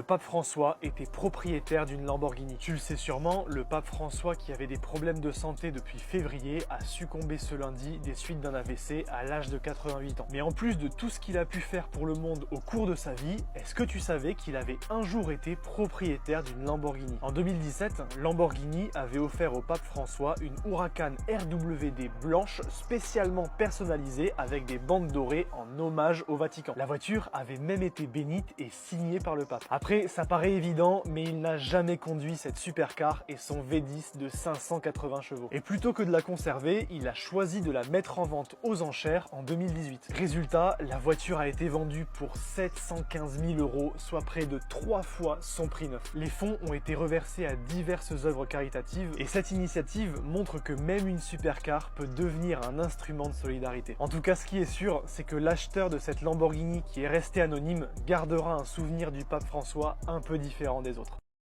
Le pape François était propriétaire d'une Lamborghini. Tu le sais sûrement, le pape François, qui avait des problèmes de santé depuis février, a succombé ce lundi des suites d'un AVC à l'âge de 88 ans. Mais en plus de tout ce qu'il a pu faire pour le monde au cours de sa vie, est-ce que tu savais qu'il avait un jour été propriétaire d'une Lamborghini? En 2017, Lamborghini avait offert au pape François une Huracan RWD blanche spécialement personnalisée avec des bandes dorées en hommage au Vatican. La voiture avait même été bénite et signée par le pape. Après, ça paraît évident, mais il n'a jamais conduit cette supercar et son V10 de 580 chevaux. Et plutôt que de la conserver, il a choisi de la mettre en vente aux enchères en 2018. Résultat, la voiture a été vendue pour 715 000 €, soit près de 3 fois son prix neuf. Les fonds ont été reversés à diverses œuvres caritatives et cette initiative montre que même une supercar peut devenir un instrument de solidarité. En tout cas, ce qui est sûr, c'est que l'acheteur de cette Lamborghini qui est resté anonyme gardera un souvenir du pape François un peu différent des autres.